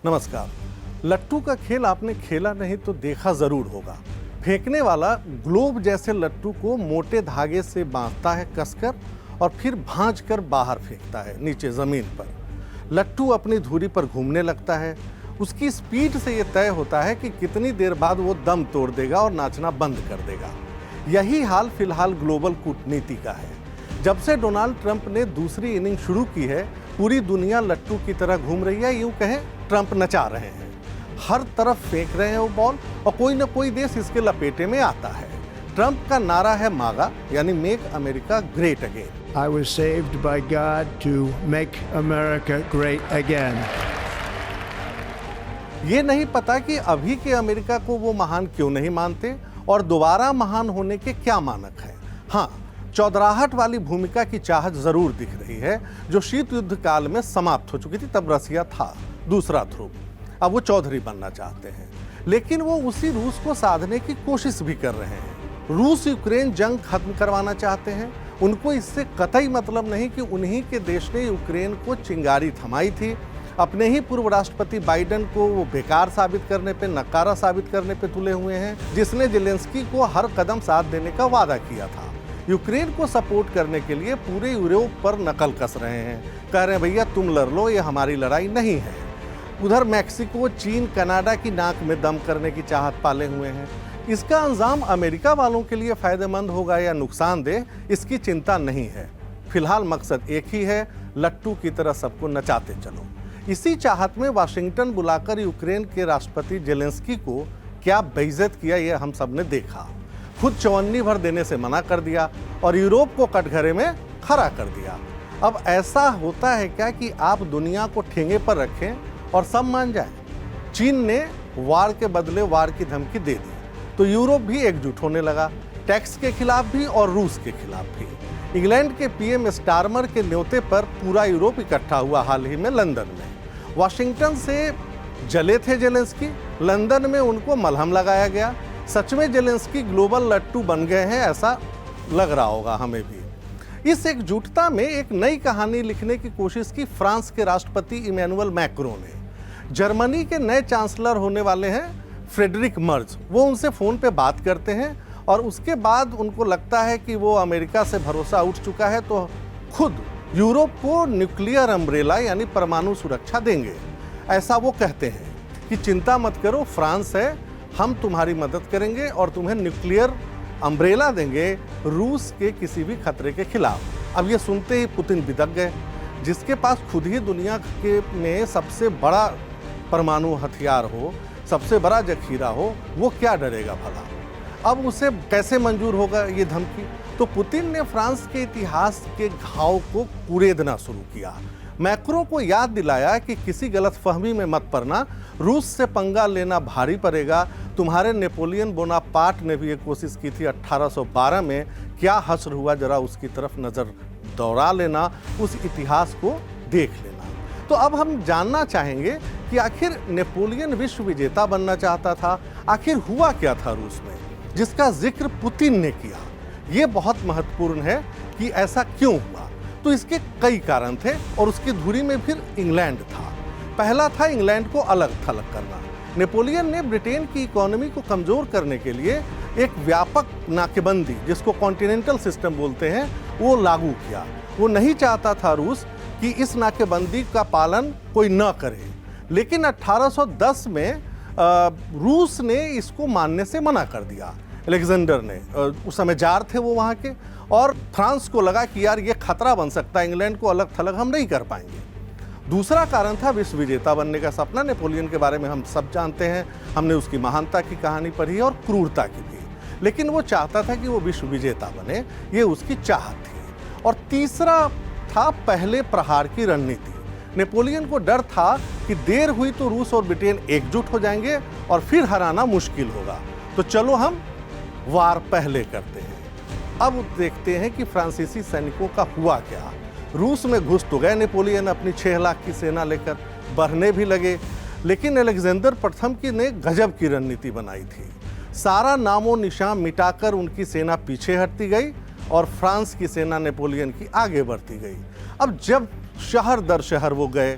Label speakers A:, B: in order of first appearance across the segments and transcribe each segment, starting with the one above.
A: नमस्कार। लट्टू का खेल आपने खेला नहीं तो देखा जरूर होगा। फेंकने वाला ग्लोब जैसे लट्टू को मोटे धागे से बांधता है कसकर और फिर भांज कर बाहर फेंकता है नीचे जमीन पर। लट्टू अपनी धुरी पर घूमने लगता है। उसकी स्पीड से यह तय होता है कि कितनी देर बाद वो दम तोड़ देगा और नाचना बंद कर देगा। यही हाल फिलहाल ग्लोबल कूटनीति का है। जब से डोनाल्ड ट्रंप ने दूसरी इनिंग शुरू की है, पूरी दुनिया लट्टू की तरह घूम रही है। यूं कहें ट्रंप नचा रहे हैं, हर तरफ फेंक रहे हैं वो बॉल और कोई ना कोई देश इसके लपेटे में आता है। ट्रंप का नारा है मागा, यानी make America great again.
B: I was saved by God to make America great again.
A: ये नहीं पता कि अभी के अमेरिका को वो महान क्यों नहीं मानते और दोबारा महान होने के क्या मानक हैं। हाँ, चौधराहट वाली भूमिका की चाहत जरूर दिख रही है, जो शीत युद्ध काल में समाप्त हो चुकी थी। तब रसिया था दूसरा ध्रुव, अब वो चौधरी बनना चाहते हैं, लेकिन वो उसी रूस को साधने की कोशिश भी कर रहे हैं। रूस यूक्रेन जंग खत्म करवाना चाहते हैं। उनको इससे कतई मतलब नहीं कि उन्हीं के देश ने यूक्रेन को चिंगारी थमाई थी। अपने ही पूर्व राष्ट्रपति बाइडेन को वो बेकार साबित करने पे, नकारा साबित करने पे तुले हुए हैं, जिसने जेलेंस्की को हर कदम साथ देने का वादा किया था। यूक्रेन को सपोर्ट करने के लिए पूरे यूरोप पर नकल कस रहे हैं, कह रहे हैं भैया तुम लड़ लो, ये हमारी लड़ाई नहीं है। उधर मैक्सिको, चीन, कनाडा की नाक में दम करने की चाहत पाले हुए हैं। इसका अंजाम अमेरिका वालों के लिए फायदेमंद होगा या नुकसानदेह, इसकी चिंता नहीं है। फिलहाल मकसद एक ही है, लट्टू की तरह सबको नचाते चलो। इसी चाहत में वाशिंगटन बुलाकर यूक्रेन के राष्ट्रपति जेलेंस्की को क्या बेइज्जत किया, ये हम सब ने देखा। खुद चवन्नी भर देने से मना कर दिया और यूरोप को कटघरे में खड़ा कर दिया। अब ऐसा होता है क्या कि आप दुनिया को ठेंगे पर रखें और सब मान जाए? चीन ने वार के बदले वार की धमकी दे दी तो यूरोप भी एकजुट होने लगा, टैक्स के खिलाफ भी और रूस के खिलाफ भी। इंग्लैंड के पीएम स्टारमर के न्योते पर पूरा यूरोप इकट्ठा हुआ हाल ही में लंदन में। वाशिंगटन से जले थे जेलेंस्की, लंदन में उनको मलहम लगाया गया। सच में जेलेंस्की ग्लोबल लट्टू बन गए हैं, ऐसा लग रहा होगा हमें भी। इस एकजुटता में एक नई कहानी लिखने की कोशिश की फ्रांस के राष्ट्रपति इमैनुअल मैक्रों ने। जर्मनी के नए चांसलर होने वाले हैं फ्रेडरिक मर्ज। वो उनसे फ़ोन पे बात करते हैं और उसके बाद उनको लगता है कि वो अमेरिका से भरोसा उठ चुका है, तो खुद यूरोप को न्यूक्लियर अम्ब्रेला यानी परमाणु सुरक्षा देंगे। ऐसा वो कहते हैं कि चिंता मत करो, फ्रांस है, हम तुम्हारी मदद करेंगे और तुम्हें न्यूक्लियर अम्ब्रेला देंगे रूस के किसी भी खतरे के खिलाफ। अब ये सुनते ही पुतिन बिदक गए। जिसके पास खुद ही दुनिया के में सबसे बड़ा परमाणु हथियार हो, सबसे बड़ा जखीरा हो, वो क्या डरेगा भला? अब उसे कैसे मंजूर होगा ये धमकी? तो पुतिन ने फ्रांस के इतिहास के घाव को कुरेदना शुरू किया। मैक्रों को याद दिलाया कि किसी गलतफहमी में मत पड़ना, रूस से पंगा लेना भारी पड़ेगा। तुम्हारे नेपोलियन बोनापार्ट ने भी ये कोशिश की थी 1812 में, क्या हश्र हुआ, जरा उसकी तरफ नज़र दौड़ा लेना, उस इतिहास को देख लेना। तो अब हम जानना चाहेंगे कि आखिर नेपोलियन विश्व विजेता बनना चाहता था, आखिर हुआ क्या था रूस में, जिसका जिक्र पुतिन ने किया। ये बहुत महत्वपूर्ण है कि ऐसा क्यों हुआ। तो इसके कई कारण थे और उसकी धुरी में फिर इंग्लैंड था। पहला था इंग्लैंड को अलग थलग करना। नेपोलियन ने ब्रिटेन की इकोनॉमी को कमज़ोर करने के लिए एक व्यापक नाकेबंदी, जिसको कॉन्टिनेंटल सिस्टम बोलते हैं, वो लागू किया। वो नहीं चाहता था रूस कि इस नाकेबंदी का पालन कोई न करे, लेकिन 1810 में रूस ने इसको मानने से मना कर दिया। अलेक्जेंडर ने, उस समय जार थे वो वहाँ के, और फ्रांस को लगा कि यार ये खतरा बन सकता है, इंग्लैंड को अलग थलग हम नहीं कर पाएंगे। दूसरा कारण था विश्व विजेता बनने का सपना। नेपोलियन के बारे में हम सब जानते हैं, हमने उसकी महानता की कहानी पढ़ी और क्रूरता की भी, लेकिन वो चाहता था कि वो विश्व विजेता बने, ये उसकी चाहत थी। और तीसरा था पहले प्रहार की रणनीति। नेपोलियन को डर था कि देर हुई तो रूस और ब्रिटेन एकजुट हो जाएंगे और फिर हराना मुश्किल होगा, तो चलो हम वार पहले करते हैं। अब देखते हैं कि फ्रांसीसी सैनिकों का हुआ क्या। रूस में घुस तो गए नेपोलियन अपनी 6 लाख की सेना लेकर, बढ़ने भी लगे, लेकिन अलेक्जेंडर प्रथम की ने गजब की रणनीति बनाई थी। सारा नामो निशान मिटाकर उनकी सेना पीछे हटती गई और फ्रांस की सेना नेपोलियन की आगे बढ़ती गई। अब जब शहर दर शहर वो गए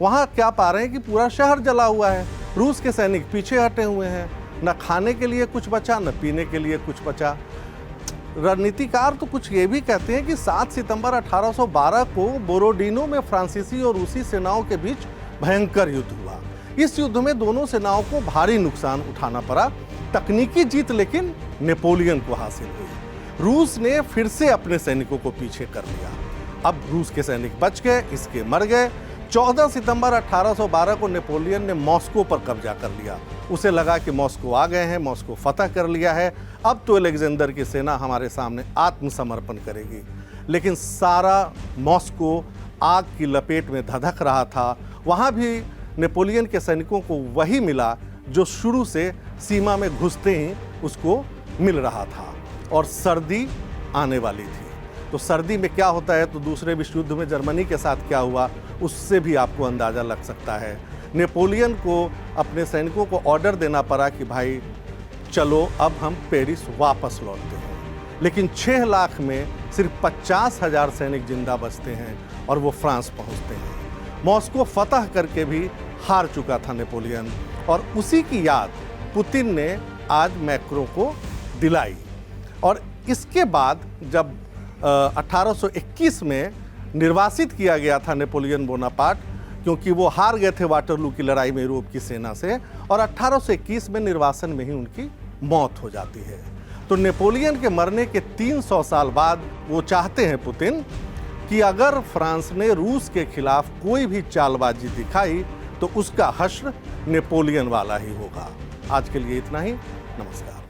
A: वहाँ क्या पा रहे हैं कि पूरा शहर जला हुआ है, रूस के सैनिक पीछे हटे हुए हैं, न खाने के लिए कुछ बचा न पीने के लिए कुछ बचा। रणनीतिकार तो कुछ ये भी कहते हैं कि 7 सितंबर 1812 को बोरोडिनो में फ्रांसीसी और रूसी सेनाओं के बीच भयंकर युद्ध हुआ। इस युद्ध में दोनों सेनाओं को भारी नुकसान उठाना पड़ा। तकनीकी जीत लेकिन नेपोलियन को हासिल हुई। रूस ने फिर से अपने सैनिकों को पीछे कर लिया। अब रूस के सैनिक बच गए, इसके मर गए। 14 सितंबर 1812 को नेपोलियन ने मॉस्को पर कब्जा कर लिया। उसे लगा कि मॉस्को आ गए हैं, मॉस्को फतह कर लिया है, अब तो अलेक्जेंडर की सेना हमारे सामने आत्मसमर्पण करेगी। लेकिन सारा मॉस्को आग की लपेट में धधक रहा था। वहाँ भी नेपोलियन के सैनिकों को वही मिला जो शुरू से सीमा में घुसते ही उसको मिल रहा था, और सर्दी आने वाली थी। तो सर्दी में क्या होता है, तो दूसरे विश्व युद्ध में जर्मनी के साथ क्या हुआ उससे भी आपको अंदाज़ा लग सकता है। नेपोलियन को अपने सैनिकों को ऑर्डर देना पड़ा कि भाई चलो अब हम पेरिस वापस लौटते हैं। लेकिन 6 लाख में सिर्फ 50,000 सैनिक जिंदा बचते हैं और वो फ्रांस पहुंचते हैं। मॉस्को फतह करके भी हार चुका था नेपोलियन, और उसी की याद पुतिन ने आज मैक्रो को दिलाई। और इसके बाद जब 1821 में निर्वासित किया गया था नेपोलियन बोनापार्ट, क्योंकि वो हार गए थे वाटरलू की लड़ाई में यूरोप की सेना से, और 1821 में निर्वासन में ही उनकी मौत हो जाती है। तो नेपोलियन के मरने के 300 साल बाद वो चाहते हैं पुतिन कि अगर फ्रांस ने रूस के खिलाफ कोई भी चालबाजी दिखाई तो उसका हश्र नेपोलियन वाला ही होगा। आज के लिए इतना ही। नमस्कार।